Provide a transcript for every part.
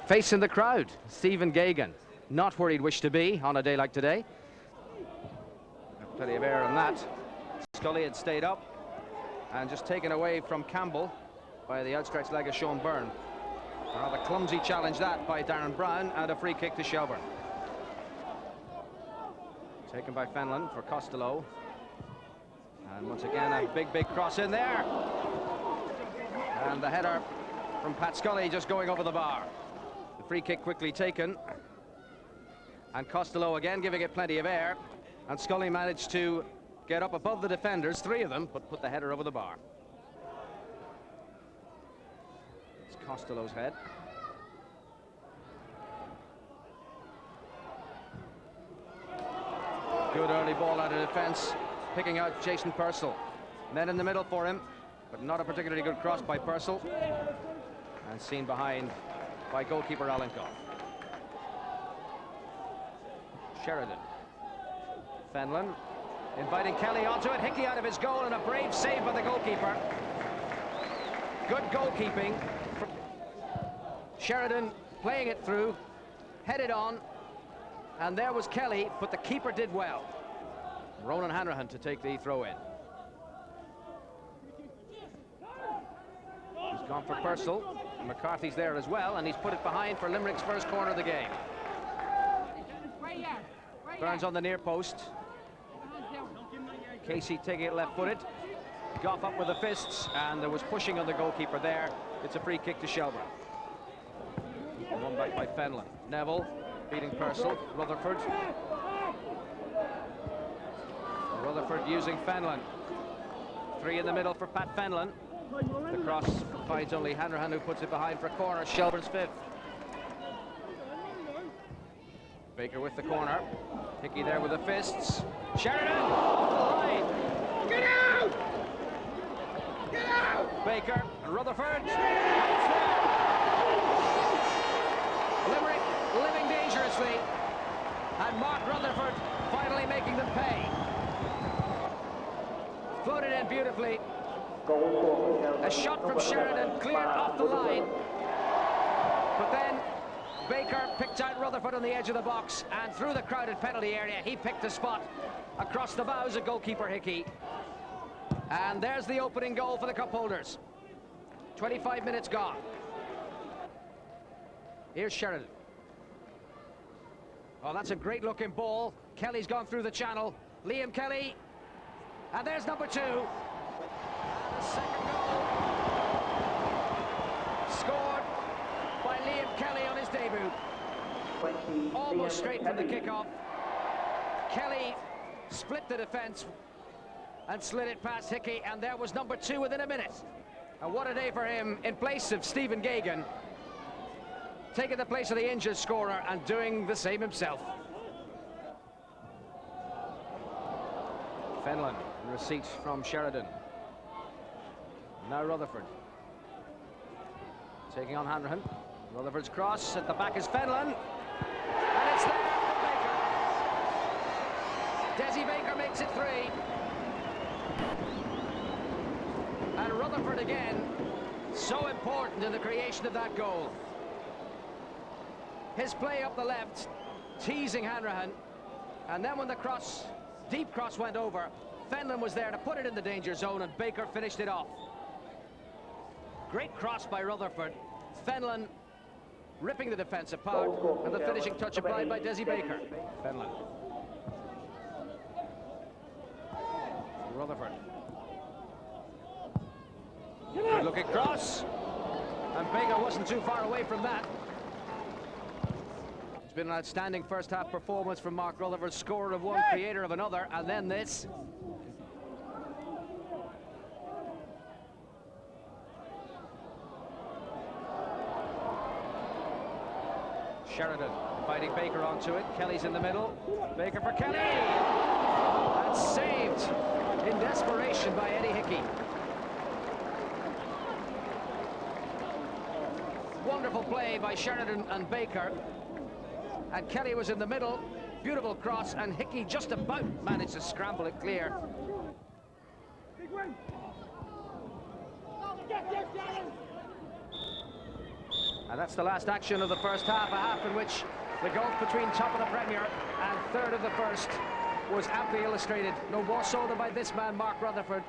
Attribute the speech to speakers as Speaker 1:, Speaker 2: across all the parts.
Speaker 1: Facing the crowd, Stephen Gagan, not where he'd wish to be on a day like today. Plenty of air on that. Scully had stayed up and just taken away from Campbell by the outstretched leg of Shelbourne. A rather clumsy challenge that by Darren Brown, and a free kick to Shelbourne. Taken by Fenlon for Costello. And once again a big cross in there. And the header from Pat Scully just going over the bar. The free kick quickly taken. And Costello again giving it plenty of air. And Scully managed to get up above the defenders, three of them, but put the header over the bar. It's Costello's head. Good early ball out of defence, picking out Jason Purcell. Men in the middle for him, but not a particularly good cross by Purcell. And seen behind by goalkeeper Alenkov. Sheridan. Fenlon inviting Kelly onto it. Hickey out of his goal, and a brave save by the goalkeeper. Good goalkeeping. Sheridan playing it through, headed on, and there was Kelly, but the keeper did well. Ronan Hanrahan to take the throw in. He's gone for Purcell. McCarthy's there as well, and he's put it behind for Limerick's first corner of the game. Burns on the near post. Casey taking it left-footed. Goff up with the fists, and there was pushing on the goalkeeper there. It's a free kick to Shelbourne. One back by Fenlon. Neville beating Purcell. Rutherford. Rutherford using Fenlon. Three in the middle for Pat Fenlon. The cross finds only Hanrahan, who puts it behind for a corner. Shelbourne's fifth. Baker with the corner. Hickey there with the fists. Sheridan off the line. Get out! Get out! Baker and Rutherford. Limerick living dangerously, and Mark Rutherford finally making them pay. Floated in beautifully. A shot from Sheridan cleared off the line, but then Baker picked out Rutherford on the edge of the box, and through the crowded penalty area he picked a spot across the bows of goalkeeper Hickey. And there's the opening goal for the cup holders. 25 minutes gone. Here's Sheridan. Oh, that's a great looking ball. Kelly's gone through the channel. Liam Kelly, and there's number 2. And the second goal scored by Liam Kelly on his debut. Almost straight from the kickoff. Kelly split the defence and slid it past Hickey, and there was number 2 within a minute. And what a day for him, in place of Stephen Gagan, taking the place of the injured scorer and doing the same himself. Fenlon in receipt from Sheridan. Now Rutherford taking on Hanrahan. Rutherford's cross, at the back is Fenlon, and it's there for Baker. Desi Baker makes it 3. And Rutherford again, so important in the creation of that goal. His play up the left, teasing Hanrahan, and then when the cross, deep cross, went over, Fenlon was there to put it in the danger zone, and Baker finished it off. Great cross by Rutherford. Fenlon ripping the defence apart, and the finishing touch applied by Desi Baker. Fenlon. Rutherford. Good looking cross, and Baker wasn't too far away from that. It's been an outstanding first half performance from Mark Rutherford, scorer of one, creator of another, and then this. Sheridan inviting Baker onto it. Kelly's in the middle. Baker for Kelly, and saved in desperation by Eddie Hickey. Wonderful play by Sheridan and Baker, and Kelly was in the middle. Beautiful cross, and Hickey just about managed to scramble it clear. Big win. And that's the last action of the first half, a half in which the gulf between top of the Premier and third of the first was amply illustrated. No more so than by this man, Mark Rutherford,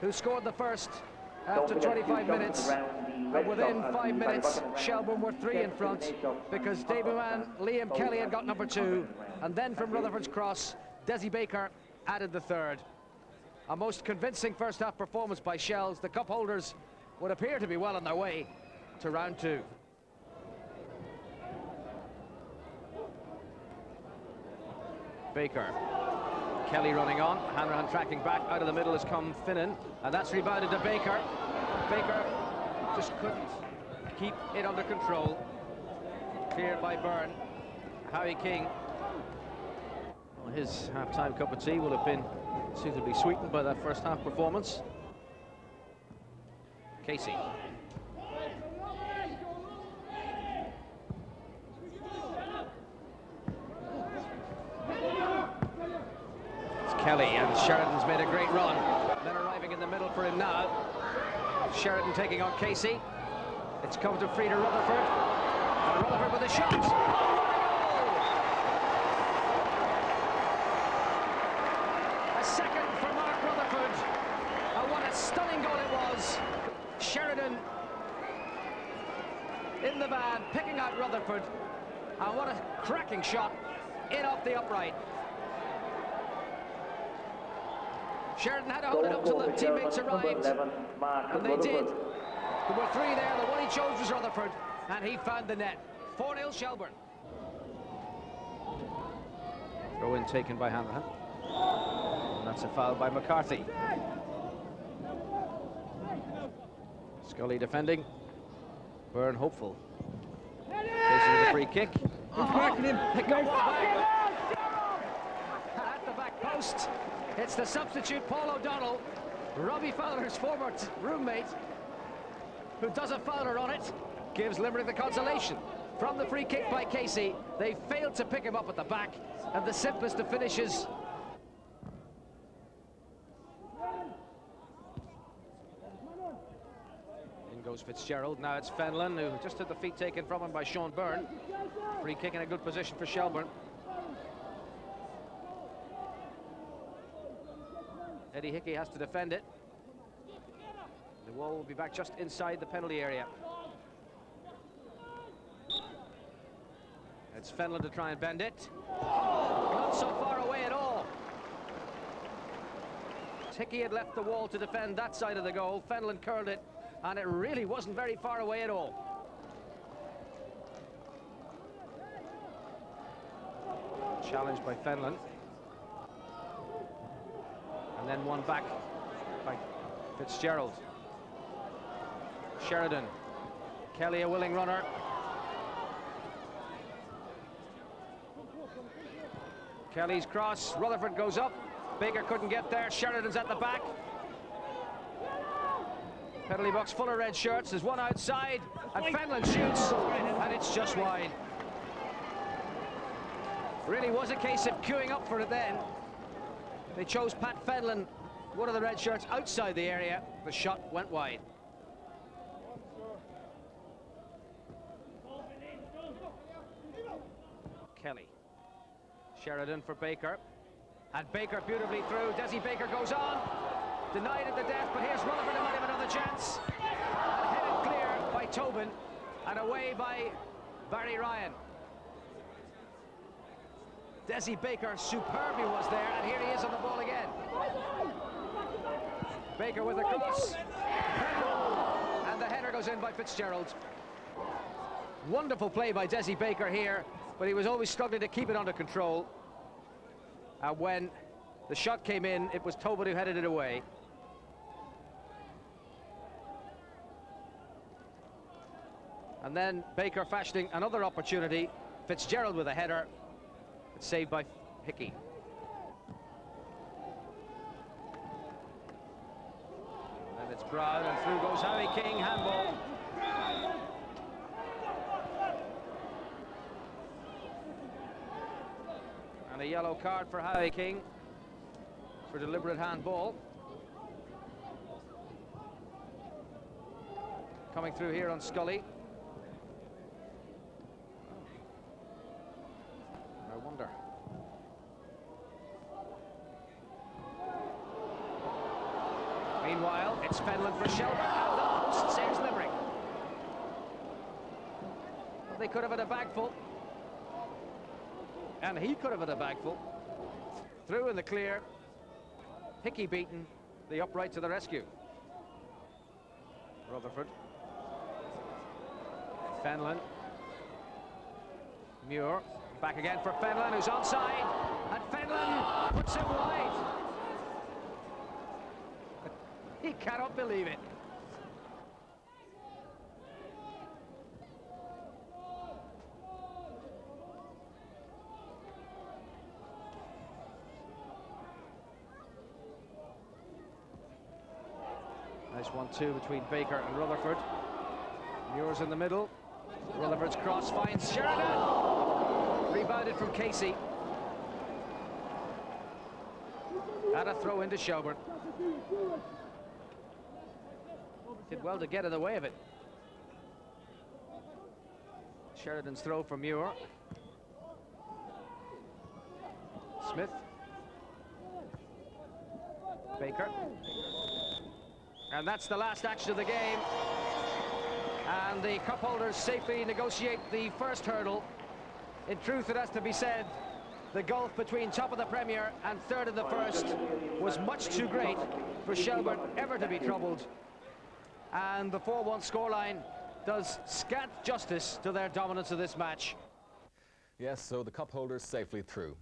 Speaker 1: who scored the first after 25 minutes. And within 5 minutes, Shelbourne were 3 in front because debutman Liam Kelly had got number 2. And then from Rutherford's cross, Desi Baker added the third. A most convincing first half performance by Shells. The cup holders would appear to be well on their way to round 2. Baker. Kelly running on. Hanrahan tracking back. Out of the middle has come Finnan. And that's rebounded to Baker. Baker just couldn't keep it under control. Cleared by Byrne. Howie King. Well, his half-time cup of tea will have been suitably sweetened by that first half performance. Casey. It's Kelly, and Sheridan's made a great run. Then arriving in the middle for him now. Sheridan taking on Casey. It's come to free to Rutherford. And Rutherford with a shot. A second for Mark Rutherford. And what a stunning goal it was. Sheridan in the van, picking out Rutherford. And what a cracking shot in off the upright. Sheridan had to hold it up till the teammates arrived, and they did. There were 3 there. The one he chose was Rutherford, and he found the net. 4-0 Shelbourne. Throw in taken by Hanrahan. And that's a foul by McCarthy. Scully defending. Byrne hopeful. Facing the free kick. At the back post. It's the substitute, Paul O'Donnell, Robbie Fowler's former roommate, who does a Fowler on it, gives Limerick the consolation. From the free kick by Casey, they failed to pick him up at the back, and the simplest of finishes. In goes Fitzgerald. Now it's Fenlon, who just had the feet taken from him by Sean Byrne. Free kick in a good position for Shelbourne. Eddie Hickey has to defend it. The wall will be back just inside the penalty area. It's Fenlon to try and bend it. Oh, not so far away at all. Hickey had left the wall to defend that side of the goal. Fenlon curled it, and it really wasn't very far away at all. Challenged by Fenlon. And then one back by Fitzgerald. Sheridan. Kelly a willing runner. Kelly's cross. Rutherford goes up. Baker couldn't get there. Sheridan's at the back. Penalty box full of red shirts. There's one outside. And Fenlon shoots. And it's just wide. Really was a case of queuing up for it then. They chose Pat Fenlon, one of the red shirts, outside the area. The shot went wide. Kelly. Sheridan for Baker. And Baker beautifully through. Desi Baker goes on. Denied at the death, but here's Rutherford who might have another chance. And headed clear by Tobin. And away by Barry Ryan. Desi Baker superbly was there, and here he is on the ball again. Baker with a cross. And the header goes in by Fitzgerald. Wonderful play by Desi Baker here, but he was always struggling to keep it under control. And when the shot came in, it was Tobin who headed it away. And then Baker fashioning another opportunity. Fitzgerald with a header. It's saved by Hickey. And it's Brown, and through goes Howie King, handball. And a yellow card for Howie King for deliberate handball. Coming through here on Scully. It's Fenlon for Shelbourne, and the post saves Limerick. They could have had a bagful. And he could have had a bagful. Through in the clear. Hickey beaten, the upright to the rescue. Rutherford. Fenlon. Muir. Back again for Fenlon, who's onside. And Fenlon puts it wide. He cannot believe it. Nice 1-2 between Baker and Rutherford. Muir's in the middle. Rutherford's cross finds Sheridan. Rebounded from Casey. And a throw into Shelbourne. Did well to get in the way of it. Sheridan's throw for Muir. Smith. Baker. And that's the last action of the game. And the cup holders safely negotiate the first hurdle. In truth, it has to be said, the gulf between top of the Premier and third of the first was much too great for Shelbourne ever to be troubled. And the 4-1 scoreline does scant justice to their dominance of this match.
Speaker 2: Yes, so the cup holders safely through.